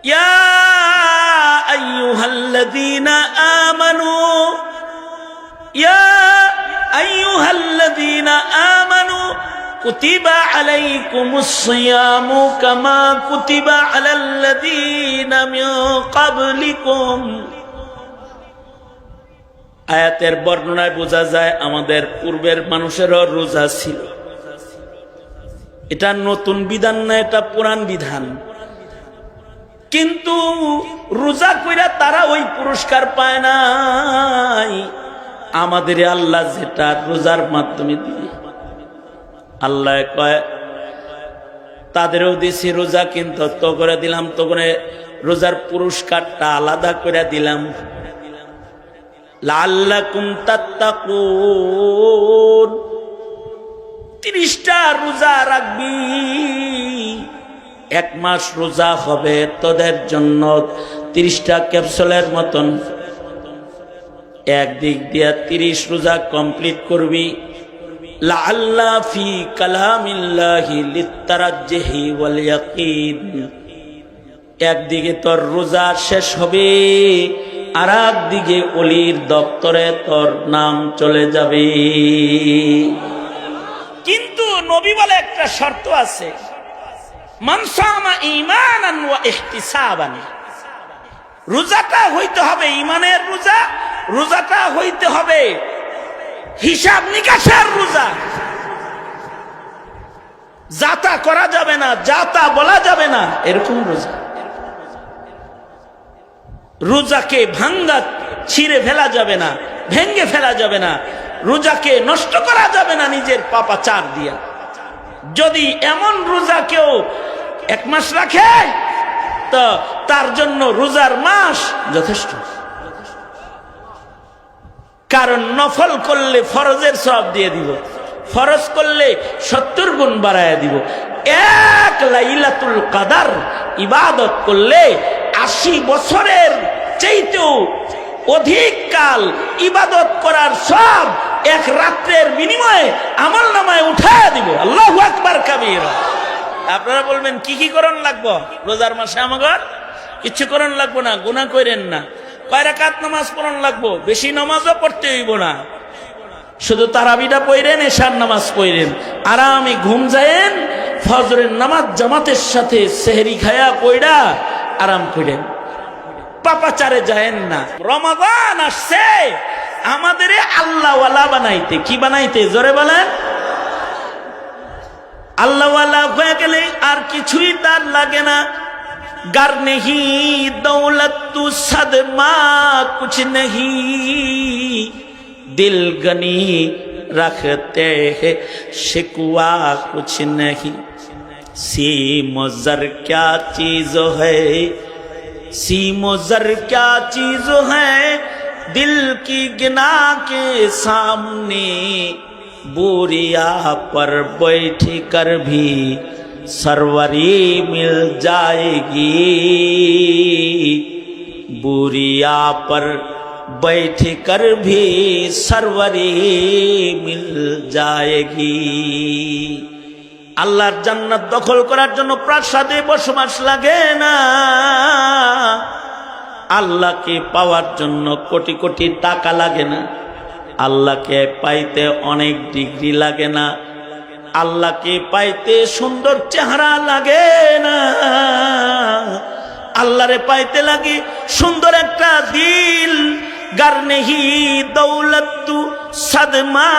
ইয়া আইয়ুহাল্লাযীনা আমানু ইয়া আইয়ুহাল্লাযীনা আমানু কুতিবা আলাইকুমুস সিয়ামু কামা কুতিবা আলাল্লাযীনা মিন ক্বাবলিকুম। আয়াতের বর্ণনায় বোঝা যায় আমাদের পূর্বের মানুষেরও রোজা ছিল। এটা নতুন বিধান না, এটা পুরান বিধান। কিন্তু রোজা কইরা তারা ওই পুরস্কার পায় নাই। আমাদের আল্লাহ যেটা রোজার মাধ্যমে দিবে, আল্লাহ কয় তাদেরও দিছি রোজা, কিন্তু তো করে দিলাম, তো করে রোজার পুরস্কারটা আলাদা করে দিলাম। লাআল্লাকুম তাত্তাকুন, 30টা রোজা রাখবি, 1 মাস রোজা হবে তোদের জন্য 30টা ক্যাপসুলের মতন। একদিক দিয়া 30 রোজা কমপ্লিট করবি। লাআল্লা ফি কালামিল্লাহি লিত্তারাজ্জুহি ওয়াল ইয়াকিন, একদিকে তোর রোজা শেষ হবে, আর একদিকে ওলির দপ্তরে তোর নাম চলে যাবে। কিন্তু নবী বলে একটা শর্ত আছে, মান সামা ঈমানান ওয়া ইহতিসাবান, রোজাটা হইতে হবে ঈমানের রোজা, রোজাটা হইতে হবে হিসাব নিকাশের রোজা। যাতা করা যাবে না, যাতা বলা যাবে না, এরকম রোজা। রোজাকে ভাঙ্গা ছিঁড়ে ফেলা যাবে না, ভেঙ্গে ফেলা যাবে না, রোজাকে নষ্ট করা যাবে না নিজের পাপাচার দিয়া। যদি এমন রোজা কেউ 1 মাস রাখে তো তার জন্য রোজার মাস যথেষ্ট। কারণ নফল করলে ফরজের সওয়াব দিয়ে দিব, ফরজ করলে 70 গুণ বাড়ায় দিব। 1 লাইলাতুল কদর ইবাদত করলে 80 বছরের চাইতেও অধিক কাল ইবাদত করার সব 1 রাত্রের বিনিময়ে আমল নামায় উঠায় দিব। আল্লাহু আকবার কাবীরা। আপনারা বলবেন কি কি করণ লাগবো রোজার মাসে? আমাদের কিছু করণ লাগবো না, গুনাহ করেন না। কয় রাকাত নামাজ পড়ন লাগবো? বেশি নামাজও পড়তে হইব না, শুধু তারাবিটা পড়েন, এশার নামাজ পড়েন, আরামে ঘুম যায়েন, ফজরের নামাজ জামাতের সাথে সেহরি খায়া পড়া আরাম করেন, পাপাচারে যায়েন না। রমাদান আসছে আমাদের আল্লাহওয়ালা বানাইতে। কি বানাইতে? জোরে বলেন। আল্লাহওয়ালা হয়ে গেলে আর কিছুই তার লাগে না। गर नहीं दौलत तू सदमा कुछ नहीं, दिल गनी रखते हैं शिकवा कुछ नहीं। सीमो ज़र क्या चीज़ है, सीमो ज़र क्या चीज़ है, दिल की गिना के सामने बोरिया पर बैठ कर भी सरवरी मिल जाएगी, बुरिया पर बैठ कर भी सरवरी मिल जाएगी। আল্লাহর জান্নাত দখল করার জন্য প্রাসাদে বসবাস লাগে না, আল্লাহকে পাওয়ার জন্য কোটি কোটি টাকা লাগে না, আল্লাহকে পাইতে অনেক ডিগ্রি লাগে না, আল্লাহকে পাইতে সুন্দর চেহারা লাগে না, আল্লাহরে পাইতে লাগে সুন্দর একটা দিল। गर नहीं दौलत तू सदमा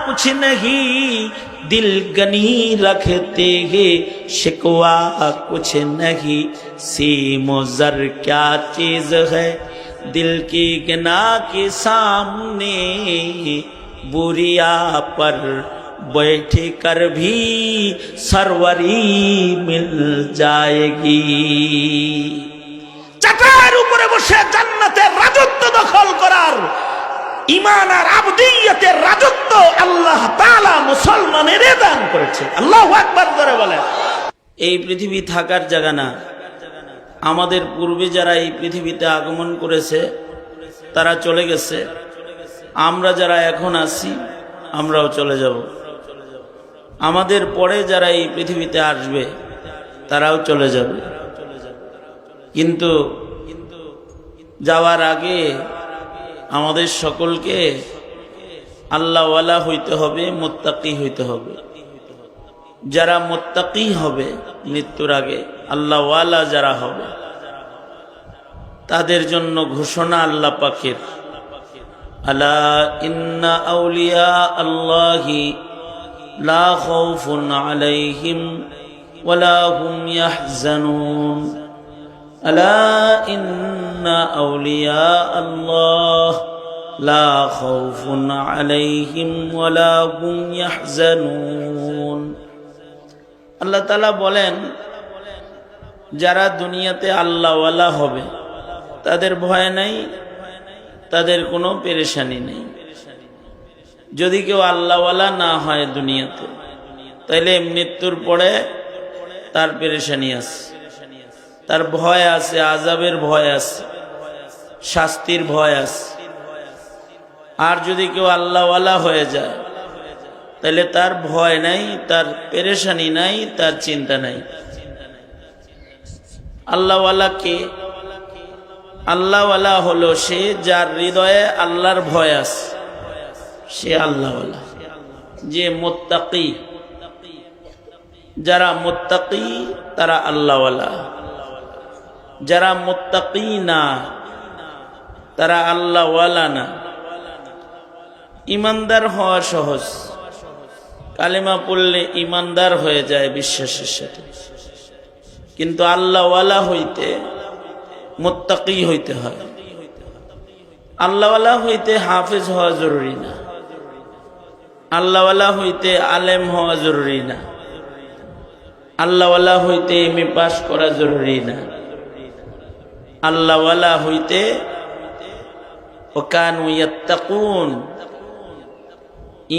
कुछ नहीं, दिल गनी रखते हैं शिकवा कुछ नहीं। सीमो ज़र क्या चीज़ है, दिल की गिना के सामने बुरिया पर बैठ कर भी सरवरी मिल जाएगी। চাটার উপরে বসে জান্নাতের রাজত্ব দখল করার, ঈমান আর আবদিয়তের রাজত্ব আল্লাহ তাআলা মুসলমানের দান করেছে। আল্লাহু আকবার করে বলেন। এই পৃথিবী থাকার জায়গা না। আমাদের পূর্বে যারা এই পৃথিবীতে আগমন করেছে তারা চলে গেছে, আমরা যারা এখন আছি আমরাও চলে যাব। আমাদের পরে যারা এই পৃথিবীতে আসবে তারাও চলে যাবে। কিন্তু যাওয়ার আগে আমাদের সকলকে আল্লাহওয়ালা হইতে হবে, মুত্তাকি হইতে হবে। যারা মুত্তাকি হবে মৃত্যুর আগে, আল্লাহওয়ালা যারা হবে, তাদের জন্য ঘোষণা আল্লাহ পাকের, আলা ইন্না আউলিয়া আল্লাহি লা খাউফুন আলাইহিম ওয়ালা হুম ইয়াহজানুন। আলা ইন্না আউলিয়া আল্লাহ লা খাউফুন আলাইহিম ওয়ালা হুম ইয়াহজানুন। আল্লাহ তাআলা বলেন, যারা দুনিয়াতে আল্লাহওয়ালা হবে তাদের ভয় নাই, তাদের কোনো পেরেশানি নেই। যদি কেউ আল্লাহওয়ালা না হয় দুনিয়াতে, তাইলে মৃত্যুর পরে তার পেরেশানি আছে, তার ভয় আছে, আযাবের ভয় আছে, শাস্তির ভয় আছে। আর যদি কেউ আল্লাহওয়ালা হয়ে যায়, তাহলে তার ভয় নাই, তার পেরেশানি নাই, তার চিন্তা নাই। আল্লাহওয়ালা কে? আল্লাহওয়ালা হলো সে যার হৃদয়ে আল্লাহর ভয় আছে, সে আল্লাহওয়ালা। যে মুত্তাকি, যারা মুত্তাকি তারা আল্লাহওয়ালা। যারা মুত্তাকি না, তারা আল্লাহওয়ালা না। ইমানদার হওয়া সহজ, কালেমা পড়লে ইমানদার হয়ে যায় বিশ্বাসের সাথে, কিন্তু আল্লাহওয়ালা হইতে মুত্তাকি হইতে হয়। আল্লাহওয়ালা হইতে হাফেজ হওয়া জরুরি না, আল্লাহওয়ালা হইতে আলেম হওয়া জরুরি না, আল্লাহওয়ালা হইতে এমএ পাস করা জরুরি না। আল্লাহওয়ালা হইতে ওয়াকানু ইয়াত্তাকুন,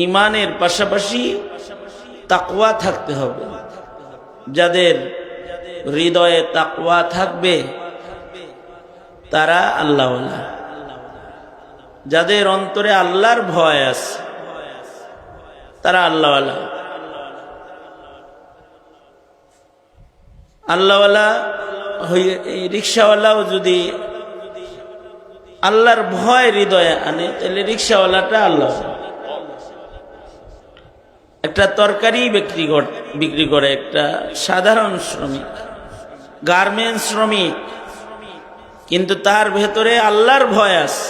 ঈমানের পাশাপাশি তাকওয়া থাকতে হবে। যাদের হৃদয়ে তাকওয়া থাকবে তারা আল্লাহওয়ালা। যাদের অন্তরে আল্লাহর ভয় আছে তারা আল্লাহওয়ালা। আল্লাহওয়ালা হয়ে রিক্সাওয়ালাও যদি আল্লাহর ভয় হৃদয়ে আনে, তাহলে রিক্সাওয়ালাটা আল্লাহ। একটা তরকারি বিক্রি করে একটা সাধারণ শ্রমিক, গার্মেন্টস শ্রমিক, কিন্তু তার ভেতরে আল্লাহর ভয় আছে,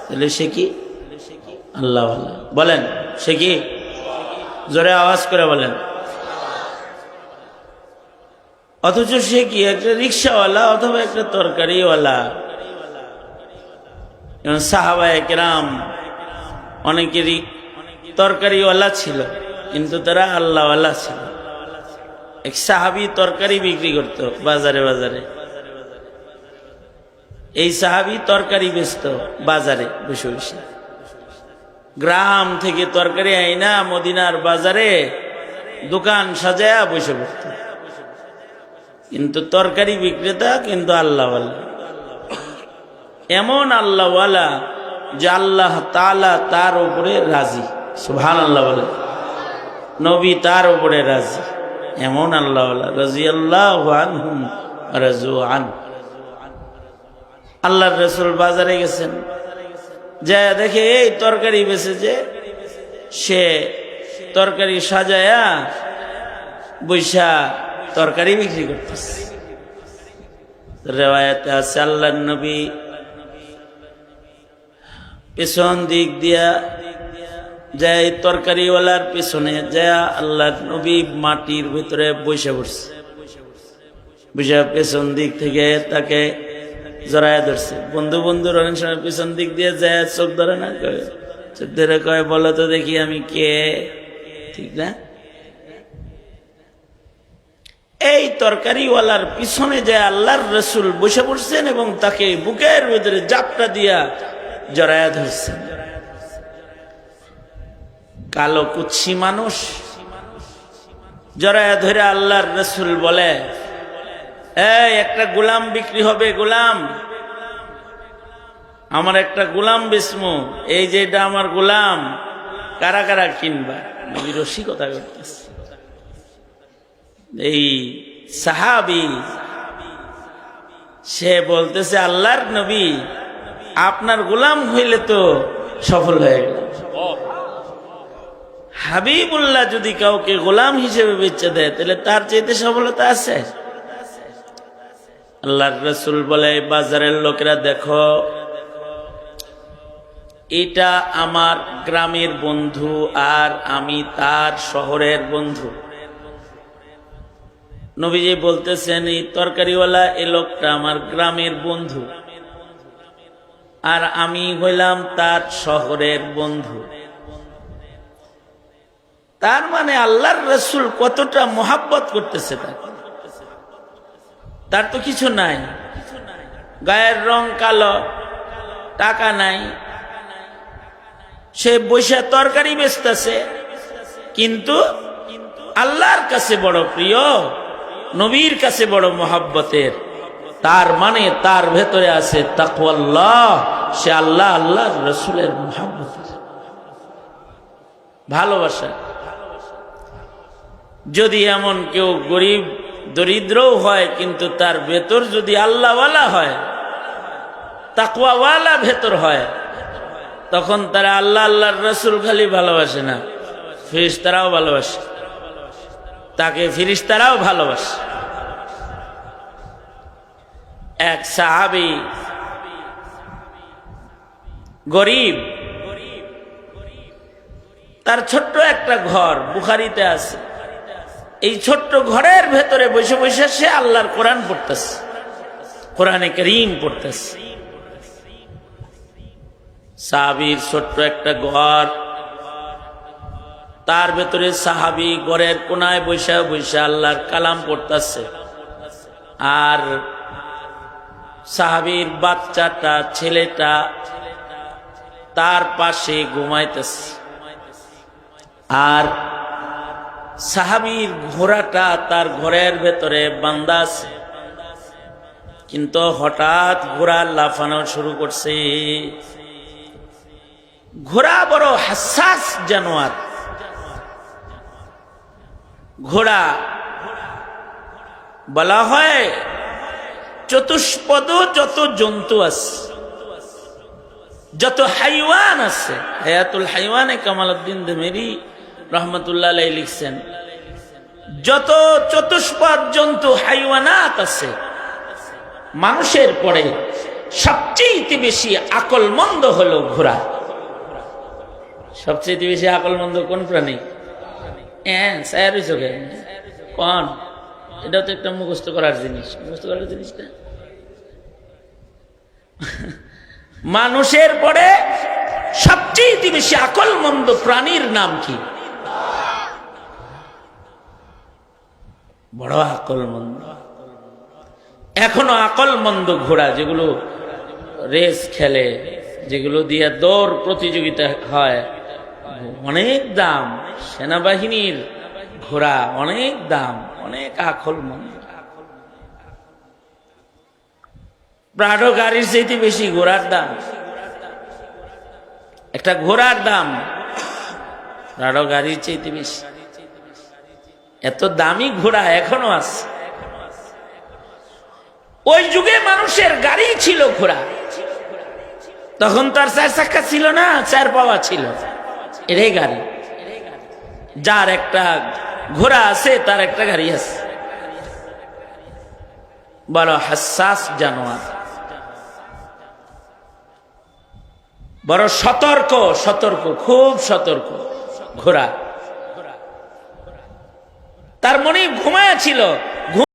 তাহলে সে কি? আল্লাহওয়ালা। বলেন সে কি? জোরে আওয়াজ করে বলেন। অথচ সে কি? একটা রিক্সাওয়ালা অথবা একটা তরকারিওয়ালা। সাহাবায়ে কেরাম অনেকেরই তরকারিওয়ালা ছিল, কিন্তু তারা আল্লাহওয়ালা ছিল। এক সাহাবী তরকারি বিক্রি করত বাজারে বাজারে। এই সাহাবী তরকারি বেচত বাজারে বসে বসে। গ্রাম থেকে তরকারি আইনা মদিনার বাজারে দোকান সাজায়া বসে পড়ত। কিন্তু তরকারি বিক্রেতা কিন্তু আল্লাহওয়ালা। এমন আল্লাহওয়ালা যে আল্লাহ তাআলা তার উপরে রাজি। সুবহানাল্লাহ বলে। নবী তার উপরে রাজি। এমন আল্লাহওয়ালা, রাদিয়াল্লাহু আনহুম ওয়া রাযু আন। আল্লাহর রাসূল বাজারে গেছেন, যা দেখে এই তরকারি বেচেছে, সে তরকারি সাজায়া বৈশা তরকারি বিক্রি করতেছে। রিওয়ায়াতে আছে আল্লাহর নবী পেছন দিক দিয়া যায়, তরকারিওয়ালার পেছনে যায় আল্লাহর নবী মাটির ভিতরে বসে পড়ছে। বসে পেছন দিক থেকে তাকে জড়ায় ধরছে। বন্ধু বন্ধুর অনেক সময় পেছন দিক দিয়ে যায়, চোখ ধরে না, চোখ ধরে কয়, বলো তো দেখি আমি কে? ঠিক না? এই তরকারিওয়ালার পিছনে যায় আল্লাহর রাসূল বসে পড়ছেন এবং তাকে বুকের ভিতরে জাপটা দিয়া জড়ায়া ধরছেন। কালো কুৎসি মানুষ জড়ায়া ধরে আল্লাহর রাসূল বলে, এই একটা গোলাম বিক্রি হবে, গোলাম, আমার একটা গোলাম বেচমু, এই যে এটা আমার গোলাম, কারা কারা কিনবা? নবী রসিকতা করতেছে। এই সাহাবী সে বলতেছে, আল্লাহর নবী, আপনার গোলাম হইলে তো সফল হয়ে গেল। হাবিবুল্লাহ যদি কাউকে গোলাম হিসেবে বেচে দেয়, তাহলে তার চাইতে সফলতা আছে? আল্লাহর রাসূল বলে, বাজারের লোকেরা দেখো, এটা আমার গ্রামের বন্ধু আর আমি তার শহরের বন্ধু। নবীজি বলতেছেন, এই তরকারিওয়ালা এই লোকটা আমার গ্রামের বন্ধু আর আমি হইলাম তার শহরের বন্ধু। তার মানে আল্লাহর রাসূল কতটা মোহাব্বত করতেছে তাকে। তার তো কিছু নাই, গায়ের রং কালো, টাকা নাই, সে বৈশা তরকারি বেচতেছে, কিন্তু আল্লাহর কাছে বড় প্রিয়, নবীর কাছে বড় মোহাব্বতের। তার মানে তার ভেতরে আছে তাকওয়াল্লাহ, সে আল্লাহ আল্লাহর রাসূলের মোহাব্বত, ভালোবাসা। যদি এমন কেউ গরিব দরিদ্রও হয়, কিন্তু তার ভেতর যদি আল্লাহওয়ালা হয়, তাকওয়াওয়ালা ভেতর হয়, তখন তারা আল্লাহ আল্লাহর রাসূল খালি ভালোবাসে না, ফেরেশতারাও ভালোবাসে, তাকে ফেরেশতারাও ভালোবাসে। এক সাহাবী গরিব, তার ছোট্ট একটা ঘর, বুখারীতে আছে। এই ছোট্ট ঘরের ভেতরে বসে বসে সে আল্লাহর কোরআন পড়তেছে, কোরআনে কারীম পড়তেছে। সাহাবীর ছোট্ট একটা ঘর, তার ভেতরে সাহাবী ঘরের কোনায় বসে বসে আল্লাহর কালাম পড়তেছে, আর সাহাবীর বাচ্চাটা, ছেলেটা তার পাশে ঘুমাইতেছে, আর সাহাবীর ঘোড়াটা তার ঘরের ভেতরে বান্ধা আছে। কিন্তু হঠাৎ ঘোড়া লাফানো শুরু করছে। ঘোড়া বড় হাসাস জানোয়ার। ঘোড়া বলা হয় চতুষ্পদ যত জন্তু আছে, যত হাইওয়ান আছে, হায়াতুল হাইওয়ানে কামালউদ্দিন দেমেরি রহমতুল্লাহ আলাইহি লিখছেন, যত চতুষ্পদ জন্তু হাইওয়ানাত আছে, মানুষের পরে সবচেয়ে বেশি আকলমন্দ হলো ঘোড়া। সবচেয়ে বেশি আকলমন্দ কোন প্রাণী? কোন? এটা তো একটা মুখস্থ করার জিনিস, মুখস্থ করার জিনিসটা। মানুষের পরে সবচেয়ে বেশি আকলমন্দ প্রাণীর নাম কি? বড় আকলমন্দ। এখনো আকলমন্দ ঘোড়া, যেগুলো রেস খেলে, যেগুলো দিয়ে দৌড় প্রতিযোগিতা হয়, অনেক দাম। সেনাবাহিনীর ঘোড়া অনেক দাম, অনেক আকলমন্দ। প্রাডো গাড়ির চাইতে বেশি ঘোড়ার দাম। একটা ঘোড়ার দাম প্রাডো গাড়ির চাইতে বেশি। এত দামি ঘোড়া এখনো আছে। ওই যুগে মানুষের গাড়ি ছিল ঘোড়া, তখন তার চার চাক্কা ছিল না, চার পাওয়া ছিল, এটাই গাড়ি। যার একটা ঘোড়া আছে তার একটা গাড়ি আছে। বড় হাসাস জানোয়ার, বড় সতর্ক, সতর্ক, খুব সতর্ক ঘোড়া। তার মনে ঘুমায় ছিল,